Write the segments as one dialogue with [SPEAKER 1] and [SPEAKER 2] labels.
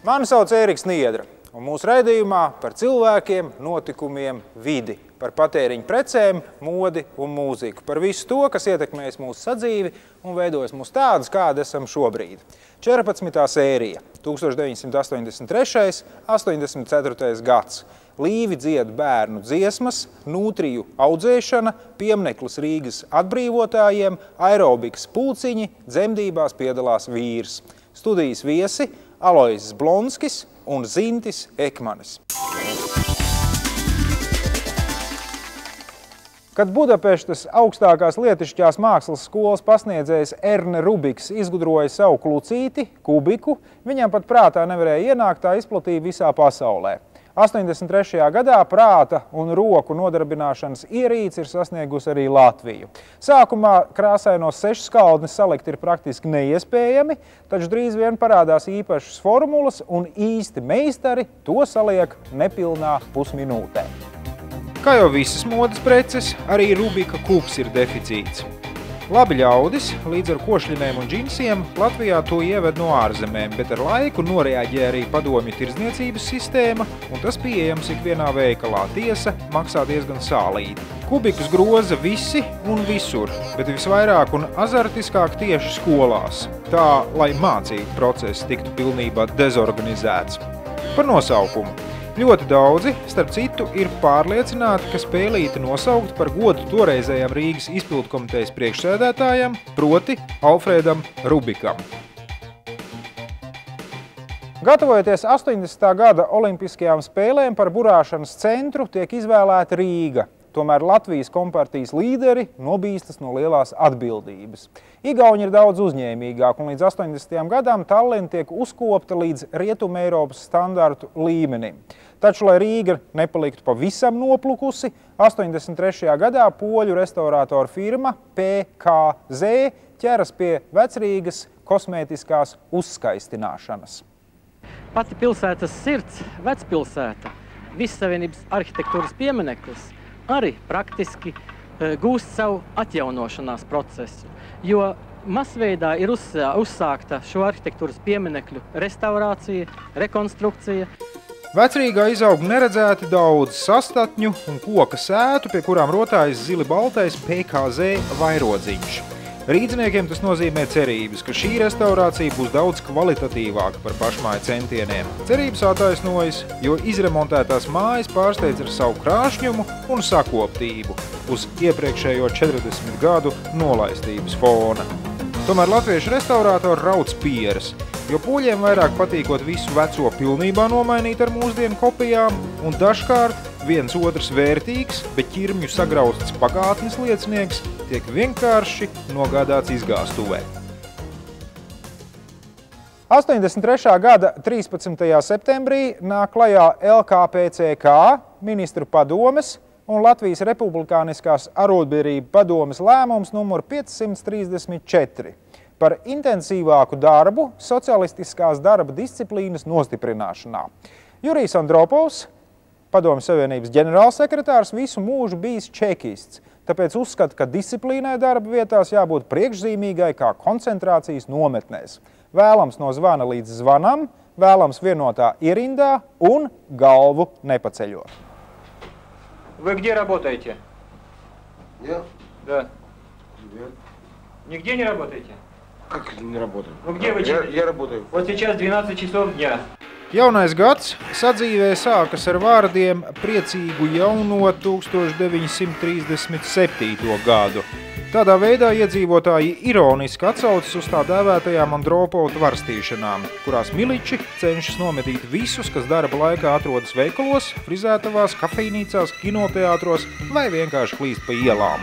[SPEAKER 1] Mani sauc Ēriks Niedra, un mūsu raidījumā par cilvēkiem, notikumiem, vidi, par patēriņu precēm, modi un mūziku, par visu to, kas ietekmēs mūsu sadzīvi un veidojas mūs tādus, kādi esam šobrīd. 14. sērija, 1983. 84. gads. Līvi dzied bērnu dziesmas, nūtriju audzēšana, piemineklis Rīgas atbrīvotājiem, aerobikas pulciņi, dzemdībās piedalās vīrs. Studijas viesi Aloizs Blonskis un Zintis Ekmanis. Kad Budapeštas augstākās lietišķās mākslas skolas pasniedzējs Erne Rubiks izgudroja savu klucīti, kubiku, viņam pat prātā nevarēja ienākt, tā izplatība visā pasaulē. 83. gadā prāta un roku nodarbināšanas ierīce ir sasniegusi arī Latviju. Sākumā krāsainos 6 skaldnes salikt ir praktiski neiespējami, taču drīz vien parādās īpašas formulas un īsti meistari to saliek nepilnā pusminūtē. Kā jau visas modes preces, arī Rubika kubs ir deficīts. Labi ļaudis, līdz ar košļinēm un džinsiem, Latvijā to ieved no ārzemēm, bet ar laiku noreaģē arī padomju tirdzniecības sistēma, un tas pieejams ikvienā veikalā. Tiesa maksā diezgan sālīti. Kubikus groza visi un visur, bet visvairāk un azartiskāk tieši skolās, tā, lai mācību process tiktu pilnībā dezorganizēts. Par nosaukumu. Ļoti daudzi, starp citu, ir pārliecināti, ka spēlīti nosaukt par godu toreizējam Rīgas izpildkomitejas priekšsēdētājam, proti Alfredam Rubikam. Gatavojoties 80. gada olimpiskajām spēlēm par burāšanas centru, tiek izvēlēta Rīga. Tomēr Latvijas kompartijas līderi nobīstas no lielās atbildības. Igauņi ir daudz uzņēmīgāk, un līdz 80. gadam Tallina tiek uzkopta līdz Rietuma Eiropas standartu līmenim. Taču, lai Rīga nepaliktu pavisam noplukusi, 83. gadā poļu restaurātoru firma PKZ ķeras pie Vecrīgas kosmētiskās uzskaistināšanas.
[SPEAKER 2] Pati pilsētas sirds, Vecpilsēta, Vissavienības arhitektūras piemineklis, arī praktiski gūst savu atjaunošanās procesu, jo masveidā ir uzsākta šo arhitektūras pieminekļu restaurācija, rekonstrukcija.
[SPEAKER 1] Vecrīgā izaug neredzēti daudz sastatņu un koka sētu, pie kurām rotājas zili baltais PKZ vairodziņš. Rīdziniekiem tas nozīmē cerības, ka šī restaurācija būs daudz kvalitatīvāka par pašmāju centieniem. Cerības attaisnojas, jo izremontētās mājas pārsteidz ar savu krāšņumu un sakoptību uz iepriekšējo 40 gadu nolaistības fona. Tomēr latviešu restaurātori rauc pieres, jo poļiem vairāk patīkot visu veco pilnībā nomainīt ar mūsdienu kopijām, un dažkārt viens otrs vērtīgs, bet ķirmju sagrausts pagātnes liecinieks tiek vienkārši nogādāts izgāstuvē. 83. gada 13. septembrī nāk klajā LKPCK, ministru padomes un Latvijas Republikāniskās arotbiedrību padomes lēmums numur 534 par intensīvāku darbu socialistiskās darba disciplīnas nostiprināšanā. Jurijs Andropovs, Padomju Savienības ģenerālsekretārs, visu mūžu bijis čekists, tāpēc uzskata, ka disciplīnai darba vietās jābūt priekšzīmīgai kā koncentrācijas nometnēs. Vēlams no zvana līdz zvanam, vēlams vienotā ierindā un galvu nepaceļot.
[SPEAKER 2] Вы где работаете?
[SPEAKER 3] Я?
[SPEAKER 2] Да.
[SPEAKER 3] Нет.
[SPEAKER 2] Нигде не работаете?
[SPEAKER 3] Как не работаю?
[SPEAKER 2] Ну где вы?
[SPEAKER 3] Я работаю.
[SPEAKER 2] Вот сейчас 12 часов дня.
[SPEAKER 1] Jaunais gads sadzīvē sākas ar vārdiem priecīgu jauno 1937. gadu. Tādā veidā iedzīvotāji ironiski atsaucas uz tā dēvētajām Andropovu tvarstīšanām, kurās miliči cenšas nometīt visus, kas darba laikā atrodas veikalos, frizētavās, kafejnīcās, kinoteātros vai vienkārši klīst pa ielām.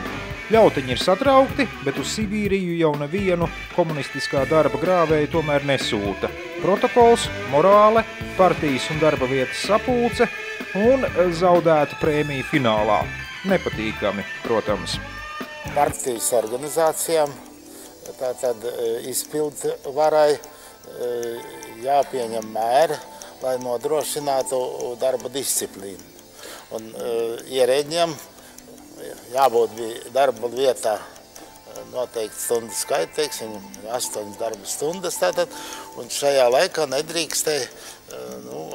[SPEAKER 1] Ļautiņi ir satraukti, bet uz Sibīriju jau nevienu komunistiskā darba grāvēju tomēr nesūta. Protokols, morāle, partijas un darba vietas sapulce un zaudēta prēmija finālā. Nepatīkami, protams.
[SPEAKER 4] Partijas organizācijām, tātad izpildu varai jāpieņem mēri, lai nodrošinātu darba disciplīnu. Un ierēģiem jābūt darba vietā noteikti stundu skaita, teiksim, 8 darba stundas tātad, un šajā laikā nedrīkstēja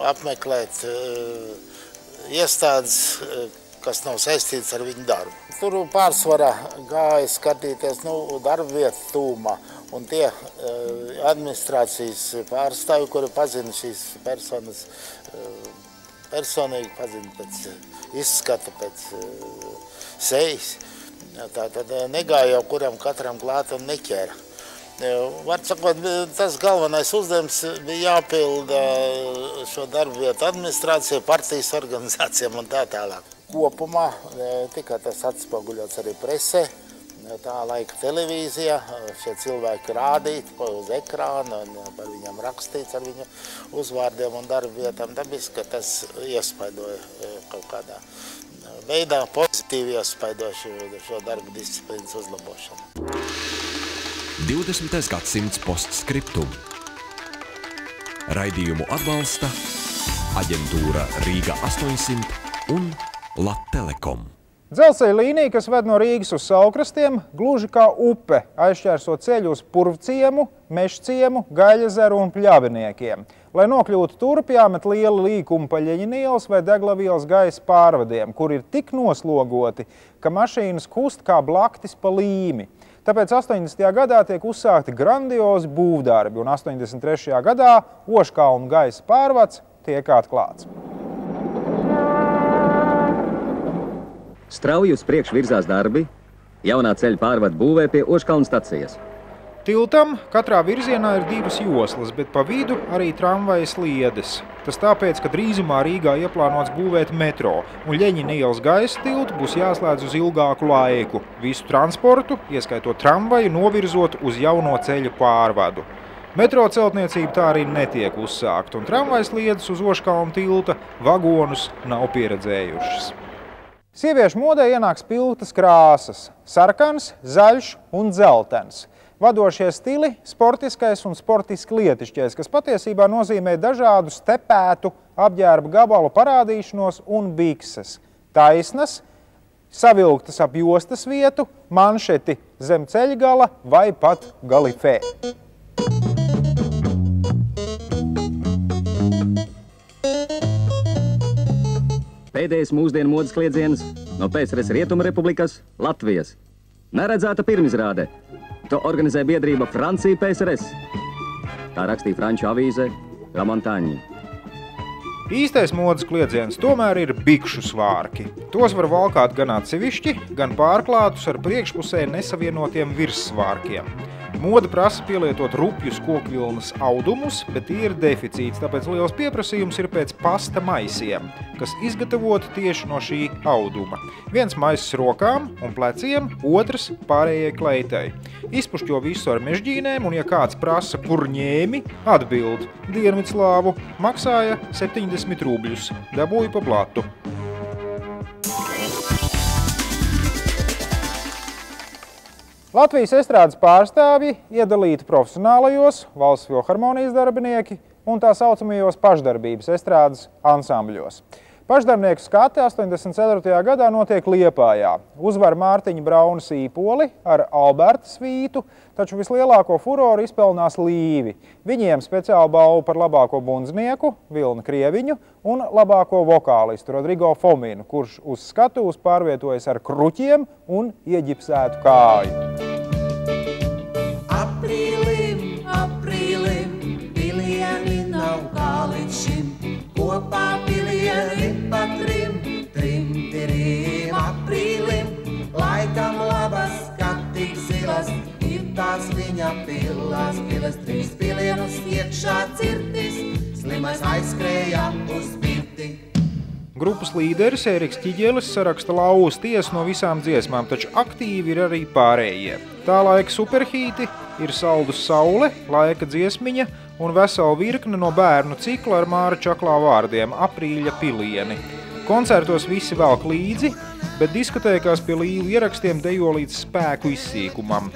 [SPEAKER 4] apmeklēt iestādes, kas nav saistīts ar viņu darbu. Tur pārsvarā gāja skatīties darba vietu tūmā, un tie administrācijas pārstāvi, kuri pazina šīs personas, personīgi pazina pēc izskata, pēc sejas. Tātad negāja jau kuram katram klāt un neķēra. Var sakot, tas galvenais uzdevums bija jāpilda šo darbu vietu administrācija, partijas organizācijām un tā tālāk. Kopumā tika tas atspoguļots arī presē, tā laika televīzijā, šie cilvēki rādīti uz ekrāna un par viņam rakstīts ar viņu uzvārdiem un darba vietām. Dabiski, ka tas iespaidoja kaut kādā veidā, pozitīvi iespaidoja šo darba disciplīnas uzlabošanu.
[SPEAKER 5] 20. gadsimts postskriptum. Raidījumu atbalsta aģentūra Rīga 800 un Latelekom.
[SPEAKER 1] Dzelzceļa līnija, kas ved no Rīgas uz Saulkrastiem, gluži kā upe, aizšķērso ceļu uz Purvciemu, Mežciemu, Gaļezeru un Pļaviniekiem. Lai nokļūtu turp, jāmet liela līkuma pa Ļeņina ielas vai Deglavu ielas gaisa pārvadiem, kur ir tik noslogoti, ka mašīnas kust kā blaktis pa līmi. Tāpēc 80. gadā tiek uzsākti grandiozi būvdarbi, un 83. gadā Ožkalnu gaisa pārvads tiek atklāts.
[SPEAKER 6] Strauji uz priekšu virzās darbi, jaunā ceļa pārvada būvē pie Ožkalnu stacijas.
[SPEAKER 1] Tiltam katrā virzienā ir 2 joslas, bet pa vidu arī tramvaja sliedes. Tas tāpēc, ka drīzumā Rīgā ieplānots būvēt metro, un Ļeņina ielas gaisa tiltu būs jāslēdz uz ilgāku laiku. Visu transportu, ieskaitot tramvaju, novirzot uz jauno ceļu pārvadu. Metro celtniecība tā arī netiek uzsākta, un tramvaja sliedes uz Ožkalnu tilta vagonus nav pieredzējušas. Sieviešu modē ienāk spilgtas krāsas – sarkans, zaļš un dzeltens. Vadošie stili – sportiskais un sportiski lietišķais, kas patiesībā nozīmē dažādu stepētu apģērba gabalu parādīšanos un bikses. Taisnas, savilktas ap jostas vietu, manšeti zem ceļgala vai pat galifē.
[SPEAKER 6] Pēdējais mūsdienu modes kliedziens no PSRS Rietuma Republikas Latvijas. Neredzēta pirmizrāde. To organizē biedrība Francija PSRS. Tā rakstīja franču avīze La Montagne.
[SPEAKER 1] Īstais modes kliedziens tomēr ir bikšu svārki. Tos var valkāt gan atsevišķi, gan pārklātus ar priekšpusē nesavienotiem virssvārkiem. Moda prasa pielietot rupjus kokvilnas audumus, bet tie ir deficīts, tāpēc liels pieprasījums ir pēc pasta maisiem, kas izgatavoti tieši no šī auduma. Viens maisis rokām un pleciem, otrs pārējai kleitai. Izpušķo visu ar mežģīnēm, un ja kāds prasa, kur ņēmi, atbild – Dienvidslāvu, maksāja 70 rubļus, dabūja pa blatu. Latvijas estrādes pārstāvji iedalīti profesionālajos, valsts filharmonijas darbinieki un tā saucamajos pašdarbības estrādes ansambļos. Pašdarbnieku skati 84. gadā notiek Liepājā. Uzvar Mārtiņa Brauna Sīpoli ar Alberta svītu, taču vislielāko furoru izpelnās Līvi. Viņiem speciāli balvu par labāko bundznieku, Vilni Krieviņu, un labāko vokālistu Rodrigo Fominu, kurš uz skatuves pārvietojas ar kruķiem un ieģipsētu kāju.
[SPEAKER 7] Aprīlim, pilieni nav kā līdz šim, kopā pilieni pa trim, aprīlim, laikam labas, kad tik zilas, ir tās viņa pilās, piles 3 pilienus iekšā cirtis, slimais aizskrēja uz pirti.
[SPEAKER 1] Grupas līderis Ēriks Ķiģelis saraksta lauvas tiesu no visām dziesmām, taču aktīvi ir arī pārējie. Tā laika superhīti ir Saldus saule, laika dziesmiņa un vesela virkne no bērnu cikla ar Māra Čaklā vārdiem Aprīļa pilieni. Koncertos visi velk līdzi, bet diskotēkās pie līvu ierakstiem dejo līdz spēku izsīkumam.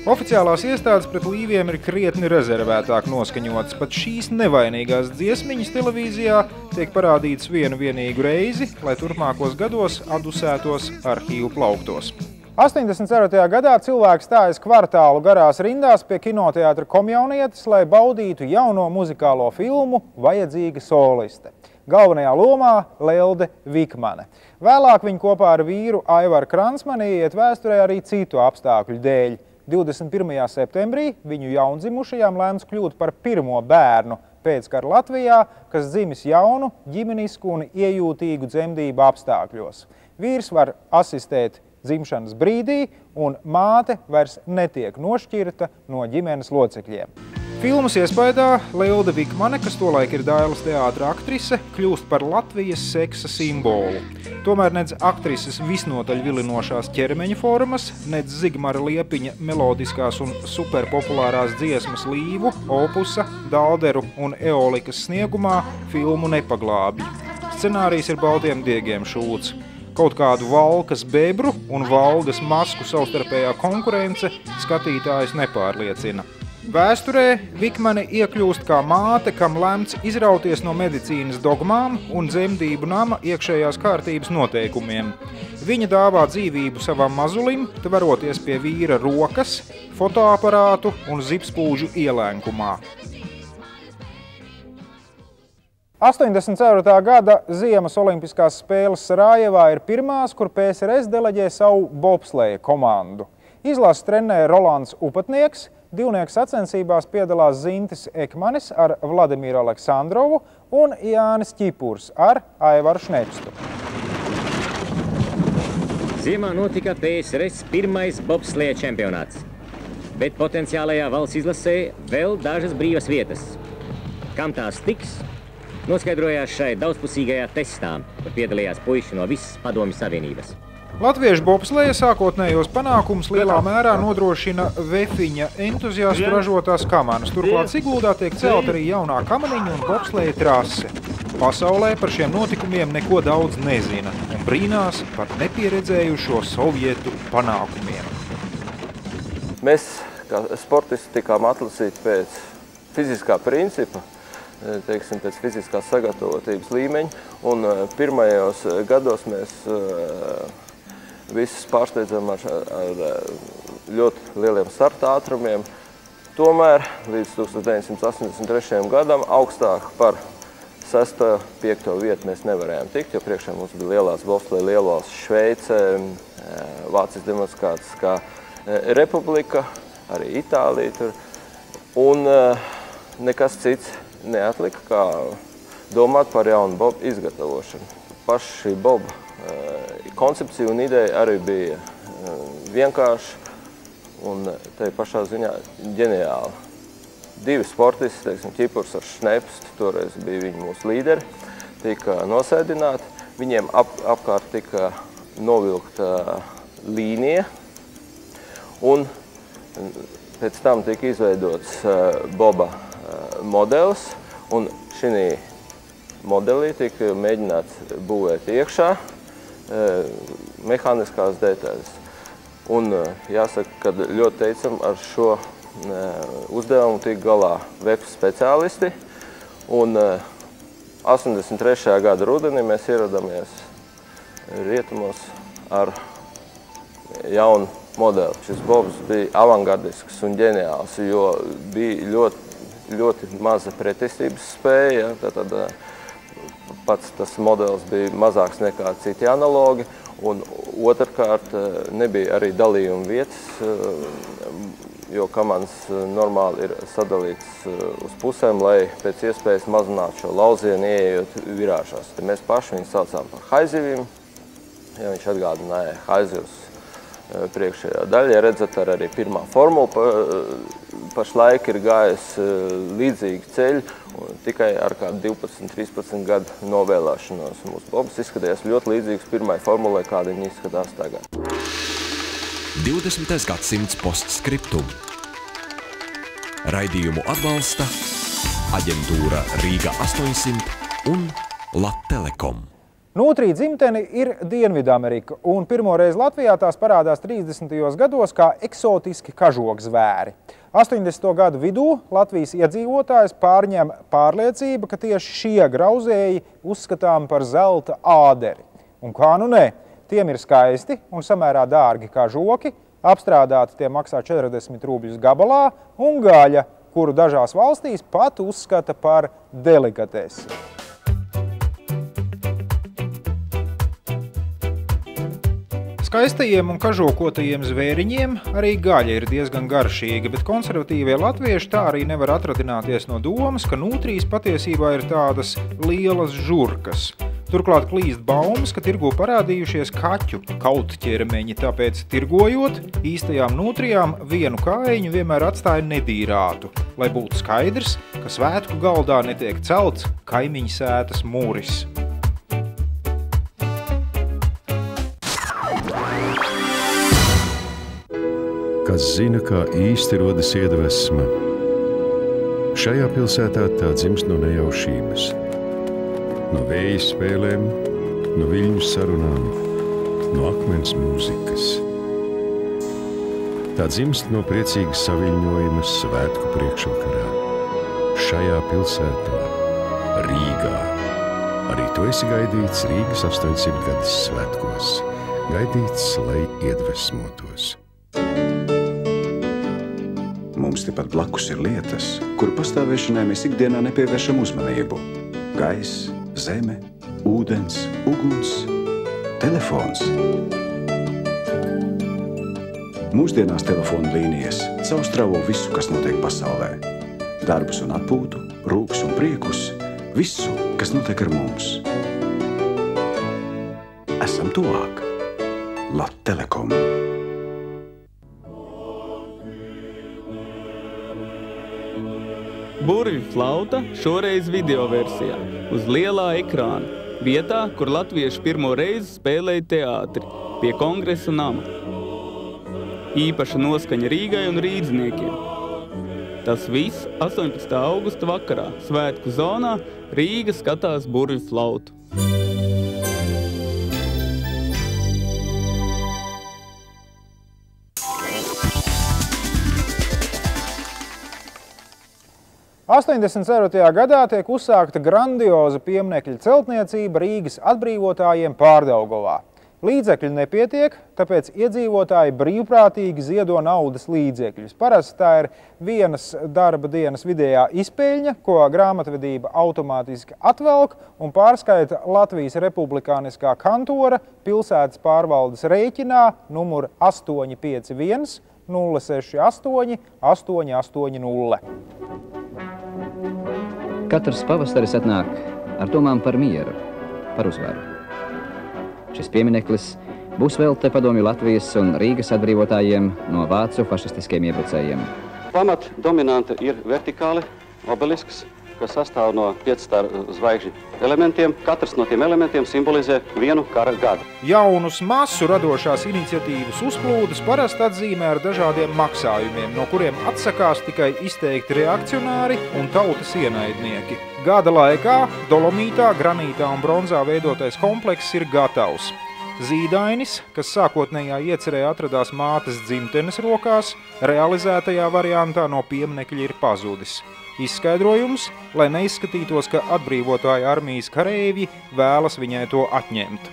[SPEAKER 1] Oficiālās iestādes pret līviem ir krietni rezervētāk noskaņotas, pat šīs nevainīgās dziesmiņas televīzijā tiek parādītas vienu vienīgu reizi, lai turpmākos gados adusētos arhīvu plauktos. 84. gadā cilvēki stājas kvartālu garās rindās pie kinoteātra Komjaunietis, lai baudītu jauno muzikālo filmu Vajadzīga soliste. Galvenajā lomā Lelde Vikmane. Vēlāk viņa kopā ar vīru Aivaru Kransmani iet vēsturē arī citu apstākļu dēļ. 21. septembrī viņu jaundzimušajām lēms kļūt par pirmo bērnu pēckara Latvijā, kas dzimis jaunu, ģimenisku un iejūtīgu dzemdību apstākļos. Vīrs var asistēt dzimšanas brīdī, un māte vairs netiek nošķirta no ģimenes locekļiem. Filmas iespaidā Lelde Vikmane, kas tolaik ir Dailas teātra aktrise, kļūst par Latvijas seksa simbolu. Tomēr nedz aktrises visnotaļ vilinošās ķermeņa formas, nedz Zigmara Liepiņa melodiskās un superpopulārās dziesmas Līvu, Opusa, Dalderu un Eolikas sniegumā filmu nepaglābj. Scenārijs ir Baltiem diegiem šūts. Kaut kādu Valkas bebru un Valdes masku savstarpējā konkurence skatītājus nepārliecina. Vēsturē Vikmane iekļūst kā māte, kam lemts izrauties no medicīnas dogmām un dzemdību nama iekšējās kārtības noteikumiem. Viņa dāvā dzīvību savam mazulim, tveroties pie vīra rokas, fotoaparātu un zipspūžu ielēnkumā. 84. gada Ziemas olimpiskās spēles Sarajevā ir pirmās, kur PSRS deleģē savu bobsleja komandu. Izlases trenē Rolands Upatnieks, divnieku sacensībās piedalās Zintis Ekmanis ar Vladimiru Aleksandrovu un Jānis Ķipurs ar Aivaru Šnepstu.
[SPEAKER 8] Ziemā notika PSRS pirmais bobsleja čempionāts, bet potenciālajā valsts izlasē vēl dažas brīvas vietas. Kam tās tiks? Noskaidrojās šai daudzpusīgajā testā, kur piedalījās puiši no visas Padomju Savienības.
[SPEAKER 1] Latviešu bobsleja sākotnējos panākumus lielā mērā nodrošina Vefiņa entuziastu ražotās kamanas. Turklāt Siguldā tiek celt arī jaunā kamaniņa un bobsleja trase. Pasaulē par šiem notikumiem neko daudz nezina un brīnās par nepieredzējušo sovietu panākumiem.
[SPEAKER 9] Mēs, kā sportisti, tikām atlasīti pēc fiziskā principa, teiksim, pēc fiziskās sagatavotības līmeņa, un pirmajos gados mēs visus pārsteidzam ar ļoti lieliem starta ātrumiem. Tomēr līdz 1983. gadam augstāk par 6. 5. vietu mēs nevarējām tikt, jo priekšā mums bija lielās bobsleja lielvalsts Šveice, Vācijas Demokrātiskā republika, arī Itālija tur, un nekas cits neatlika, kā domāt par jaunu bobu izgatavošanu. Paša šī boba koncepcija un ideja arī bija vienkārša un tai pašā ziņā ģeniāla. Divi sportisti, teiksim, Ķipurs ar Šnepstu, toreiz bija viņi mūsu līderi, tika nosēdināti. Viņiem apkārt tika novilkta līnija un pēc tam tika izveidots boba modelis, un šī modelī tika mēģināts būvēt iekšā mehāniskās detaļas. Un jāsaka, ka ļoti teicam ar šo uzdevumu tika galā VEF speciālisti, un 83. gada rudenī mēs ieradāmies rietumos ar jaunu modeli. Šis bobs bija avangardisks un ģeniāls, jo bija ļoti maza pretestības spēja. Tad pats tas modelis bija mazāks nekā citi analogi, un otrkārt nebija arī dalījuma vietas, jo kamanas normāli ir sadalīts uz pusēm, lai pēc iespējas mazinātu šo lauzienu, ieejot virāžās. Te mēs paši viņu saucām par haizivīm, ja viņš atgādināja haizivs priekšējā daļa. Ja redzat, arī pirmā formula pašlaik ir gājusi līdzīgi ceļi, tikai ar kādu 12-13 gadu novēlēšanos. Mūsu bobs izskatījās ļoti līdzīgs pirmai formulai, kāda viņa izskatās tagad.
[SPEAKER 5] 20. gadsimts postskriptum. Raidījumu atbalsta aģentūra Rīga 800 un Lattelekom.
[SPEAKER 1] Nūtrī dzimtene ir Dienvidamerika, un pirmoreiz Latvijā tās parādās 30. gados kā eksotiski kažokzvēri. 80. gadu vidū Latvijas iedzīvotājs pārņem pārliecība, ka tieši šie grauzēji uzskatām par zelta āderi. Un kā nu ne, Tiem ir skaisti un samērā dārgi kā žoki, apstrādāti tie maksā 40 rubļus gabalā, un gaļa, kuru dažās valstīs pat uzskata par delikatesi. Skaistajiem un kažokotajiem zvēriņiem arī gaļa ir diezgan garšīga, bet konservatīvie latvieši tā arī nevar atradināties no domas, ka nūtrīs patiesībā ir tādas lielas žurkas. Turklāt klīst baumas, ka tirgū parādījušies kaķu kautķermeņi, tāpēc tirgojot īstajām nūtrijām vienu kājiņu vienmēr atstāja nedīrātu, lai būtu skaidrs, ka svētku galdā netiek celts kaimiņu sētas mūris.
[SPEAKER 10] Kas zina, kā īsti rodas iedvesma. Šajā pilsētā tā dzimst no nejaušības, no vēja spēlēm, no viļņu sarunām, no akmens mūzikas. Tā dzimst no priecīgas saviļņojuma svētku priekšvakarā. Šajā pilsētā, Rīgā. Arī tu esi gaidīts Rīgas 800 gadas svētkos. Gaidīts, lai iedvesmotos.
[SPEAKER 11] Mums tepat blakus ir lietas, kuru pastāvēšanai mēs ikdienā nepievēršam uzmanību. Gaiss, zeme, ūdens, uguns, telefons. Mūsdienās telefona līnijas caurstrāvo visu, kas notiek pasaulē. Darbus un atpūtu, rūkus un priekus, visu, kas notiek ar mums. Esam tuvāk. Lattelekom.
[SPEAKER 12] Burvju flauta šoreiz video versijā, uz lielā ekrāna, vietā, kur latvieši pirmo reizi spēlēja teātri, pie Kongresa nama. Īpaša noskaņa Rīgai un rīdzniekiem. Tas viss 18. augusta vakarā, svētku zonā, Rīga skatās burvju flautu.
[SPEAKER 1] – 87. gadā tiek uzsākta grandioza pieminekļa celtniecība Rīgas atbrīvotājiem Pārdaugavā. Līdzekļu nepietiek, tāpēc iedzīvotāji brīvprātīgi ziedo naudas līdzekļus. Parasti tā ir vienas darba dienas vidējā izpeļņa, ko grāmatvedība automātiski atvelk un pārskaita Latvijas Republikāniskā kantora pilsētas pārvaldes rēķinā numur 851 068 880.
[SPEAKER 6] Katrs pavasaris atnāk ar domām par mieru, par uzvaru. Šis piemineklis būs vēl te padomju Latvijas un Rīgas atbrīvotājiem no vācu fašistiskiem iebrucējiem.
[SPEAKER 13] Pamat dominanta ir vertikāli obelisks, kas sastāv no 5 zvaigžņu elementiem. Katrs no tiem elementiem simbolizē vienu kara gadu.
[SPEAKER 1] Jaunus masu radošās iniciatīvas uzplūdes parasti atzīmē ar dažādiem maksājumiem, no kuriem atsakās tikai izteikti reakcionāri un tautas ienaidnieki. Gada laikā dolomītā, granītā un bronzā veidotais komplekss ir gatavs. Zīdainis, kas sākotnējā iecerē atradās mātes dzimtenes rokās, realizētajā variantā no pieminekļa ir pazudis. Izskaidrojums, lai neizskatītos, ka atbrīvotāja armijas kareivji vēlas viņai to atņemt.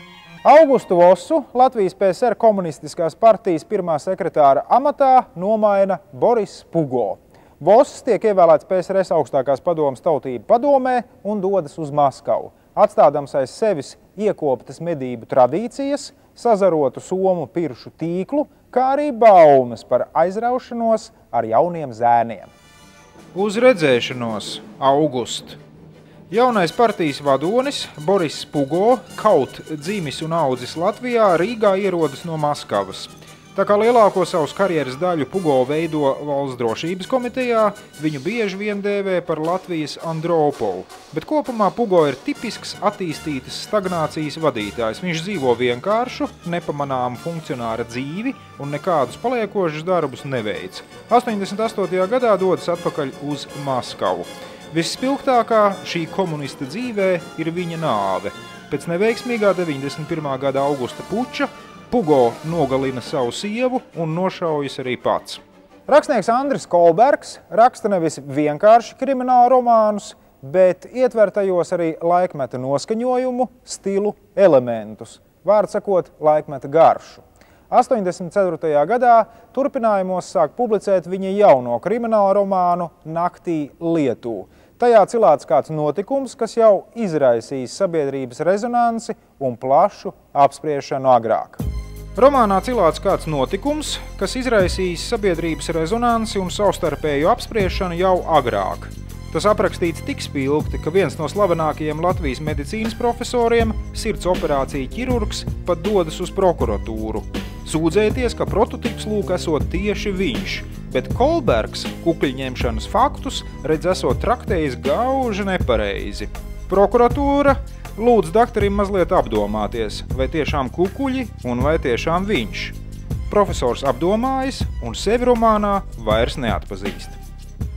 [SPEAKER 1] Augustu Vosu Latvijas PSR komunistiskās partijas pirmā sekretāra amatā nomaina Boris Pugo. Voss tiek ievēlēts PSRS augstākās padomas tautību padomē un dodas uz Maskavu, atstādams aiz sevis iekoptas medību tradīcijas, sazarotu somu piršu tīklu, kā arī baumas par aizraušanos ar jauniem zēniem. Uz redzēšanos, August. Jaunais partijas vadonis Boris Pugo, kaut dzimis un audzis Latvijā, Rīgā ierodas no Maskavas. Tā kā lielāko savas karjeras daļu Pugo veido Valsts drošības komitejā, viņu bieži vien dēvē par Latvijas Andropovu. Bet kopumā Pugo ir tipisks attīstītas stagnācijas vadītājs. Viņš dzīvo vienkāršu, nepamanāmu funkcionāra dzīvi un nekādus paliekošus darbus neveic. 88. gadā dodas atpakaļ uz Maskavu. Visspilgtākā šī komunista dzīvē ir viņa nāve. Pēc neveiksmīgā 91. gada augusta puča Pugo nogalina savu sievu un nošaujas arī pats. Rakstnieks Andris Kolbergs raksta nevis vienkārši kriminālu romānus, bet ietver tajos arī laikmeta noskaņojumu, stilu elementus. vārdu sakot, laikmeta garšu. 84. gadā turpinājumos sāk publicēt viņa jauno kriminālu romānu Naktī Lietū. Tajā cilāts kāds notikums, kas jau izraisīs sabiedrības rezonanci un plašu apspriešanu agrāk. Romānā cilāts kāds notikums, kas izraisīs sabiedrības rezonanci un savstarpēju apspriešanu jau agrāk. Tas aprakstīts tik spilgti, ka viens no slavenākajiem Latvijas medicīnas profesoriem, sirds operāciju ķirurgs, pat dodas uz prokuratūru. Sūdzēties, ka prototips lūk esot tieši viņš, bet Kolbergs kukļņemšanas faktus redz esot traktējis gauži nepareizi. Prokuratūra lūdz daktarim mazliet apdomāties, vai tiešām kukuļi un vai tiešām viņš. Profesors apdomājas un sevi romānā vairs neatpazīst.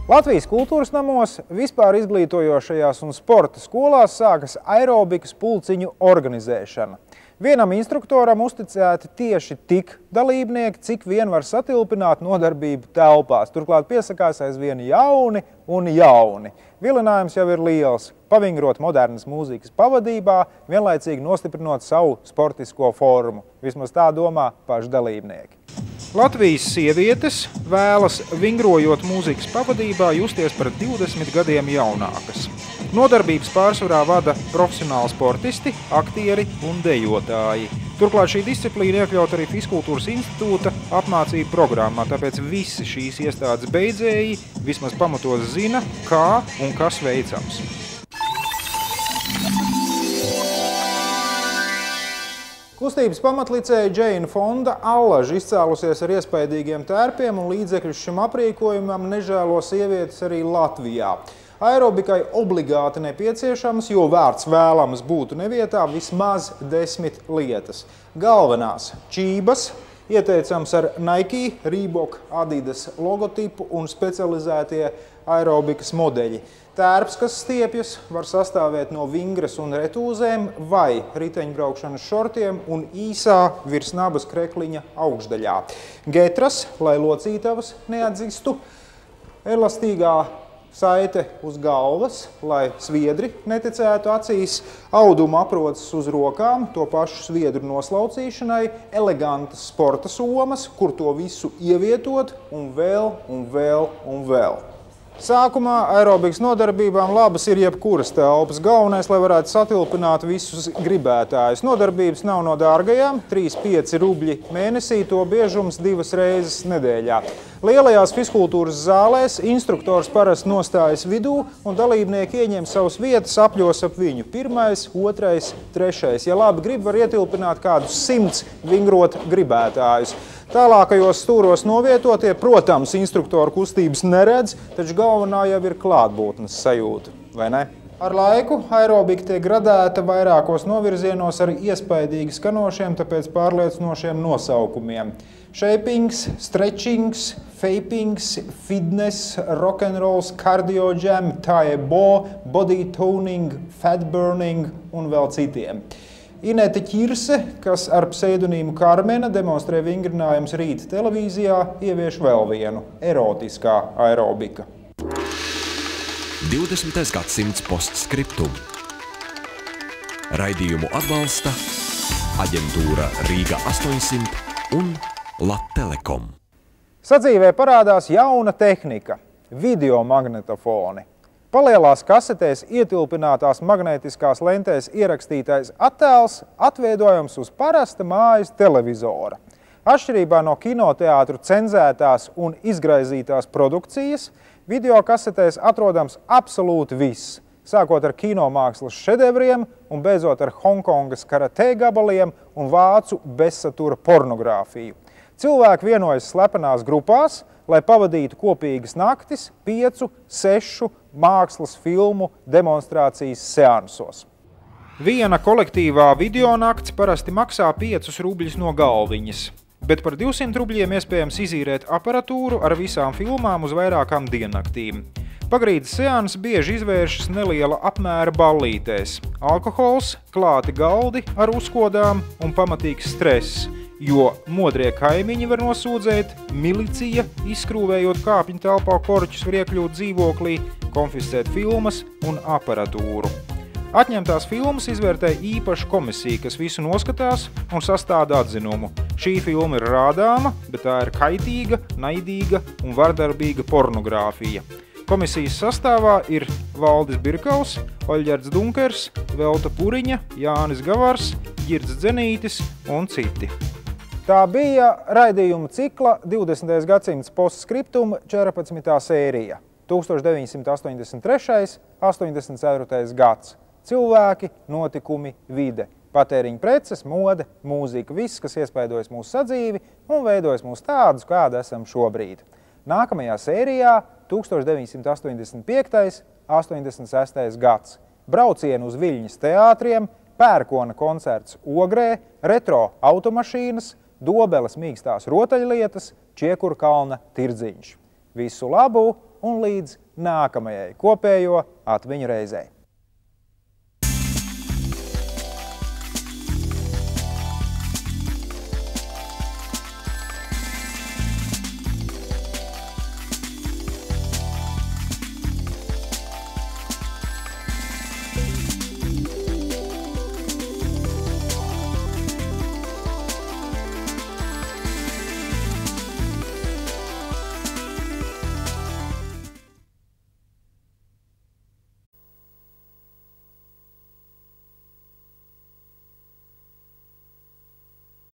[SPEAKER 1] Latvijas kultūras namos vispār izglītojošajās un sporta skolās sākas aerobikas pulciņu organizēšana. Vienam instruktoram uzticēti tieši tik dalībnieki, cik vien var satilpināt nodarbību telpās. Turklāt piesakās aizvien jauni un jauni. Vilinājums jau ir liels – pavingrot modernas mūzikas pavadībā, vienlaicīgi nostiprinot savu sportisko formu. Vismaz tā domā paši dalībnieki. Latvijas sievietes vēlas, vingrojot mūzikas pavadībā, justies par 20 gadiem jaunākas. Nodarbības pārsvarā vada profesionāli sportisti, aktieri un dejotāji. Turklāt šī disciplīna iekļaut arī Fiskultūras institūta apmācību programmā, tāpēc visi šīs iestādes beidzēji vismaz pamatos zina, kā un kas veicams. Kustības pamatlicēja Džeina fonda Allaža izcēlusies ar iespaidīgiem tērpiem un līdzekļus šim aprīkojumam nežēlo sievietes arī Latvijā. Aerobikai obligāti nepieciešams, jo vērts vēlams būtu nevietā vismaz 10 lietas. Galvenās – čības, ieteicams ar Nike, Reebok, Adidas logotipu un specializētie aerobikas modeļi. Tērps, kas stiepjas, var sastāvēt no vingras un retūzēm vai riteņbraukšanas šortiem un īsā virs nabas krekliņa augšdaļā. Getras, lai locītavas neatzistu, elastīgā saite uz galvas, lai sviedri neticētu acīs, auduma aprocis uz rokām, to pašu sviedru noslaucīšanai, elegantas sporta somas, kur to visu ievietot un vēl un vēl un vēl. Sākumā aerobikas nodarbībām labas ir jebkuras telpas. Galvenais, lai varētu satilpināt visus gribētājus. Nodarbības nav no dārgajām, 3–5 rubļi mēnesī, to biežums 2 reizes nedēļā. Lielajās fiskultūras zālēs instruktors parasti nostājas vidū un dalībnieki ieņem savas vietas apļos ap viņu. 1., 2., 3. Ja labi grib, var ietilpināt kādus 100 vingrot gribētājus. Tālākajos stūros novietotie, protams, instruktoru kustības neredz, taču galvenā jau ir klātbūtnes sajūta, vai ne? Ar laiku aerobika tiek gradēta vairākos novirzienos ar iespaidīgi skanošiem, tāpēc pārliecinošiem nosaukumiem. Shapings, stretchings, vapings, fitness, rock'n'rolls, cardio jam, taebo, body toning, fat burning un vēl citiem. Inete Ķirse, kas ar pseidonīmu Karmena demonstrē vingrinājumus rīta televīzijā, ievieš vēl vienu – erotiskā aerobika.
[SPEAKER 5] 20. gadsimts postskriptum. Raidījumu atbalsta aģentūra Rīga 800 un Lattelekom.
[SPEAKER 1] Sadzīvē parādās jauna tehnika – videomagnetofoni. Palielās kasetēs ietilpinātās magnētiskās lentēs ierakstītais attēls atveidojams uz parasta mājas televizora. Atšķirībā no kinoteātru cenzētās un izgraizītās produkcijas, videokasetēs atrodams absolūti viss, sākot ar kinomākslas šedevriem un beidzot ar Hongkongas karatē gabaliem un vācu bezsatura pornogrāfiju. Cilvēki vienojas slepenās grupās, lai pavadītu kopīgas naktis 5, 6 mākslas filmu demonstrācijas seansos. Viena kolektīvā videonakts parasti maksā 5 rubļus no galviņas, bet par 200 rubļiem iespējams izīrēt aparatūru ar visām filmām uz vairākām diennaktīm. Pagrīdes seanses bieži izvēršas neliela apmēra ballītēs. Alkohols, klāti galdi ar uzkodām un pamatīgs stress, jo modrie kaimiņi var nosūdzēt, milicija, izskrūvējot kāpņu telpā korķus var iekļūt dzīvoklī, konfiscēt filmas un aparatūru. Atņemtās filmas izvērtēja īpaša komisija, kas visu noskatās un sastāda atzinumu. Šī filma ir rādāma, bet tā ir kaitīga, naidīga un vardarbīga pornogrāfija. Komisijas sastāvā ir Valdis Birkaus, Oļģerts Dunkers, Velta Puriņa, Jānis Gavars, Ģirds Dzenītis un citi. Tā bija raidījuma cikla 20. gadsimts postskriptum 14. sērija. 1983. 84. gads. Cilvēki, notikumi, vide, patēriņa preces, mode, mūzika, viss, kas iespaidojas mūsu sadzīvi un veidojas mūs tādus, kādi esam šobrīd. Nākamajā sērijā 1985. 86. gads. Braucienu uz Viļņas teātriem, pērkona koncerts Ogrē, retro automašīnas, Dobeles mīkstās rotaļlietas, Čiekuru kalna tirdziņš. Visu labu un līdz nākamajai kopējo atmiņu reizei!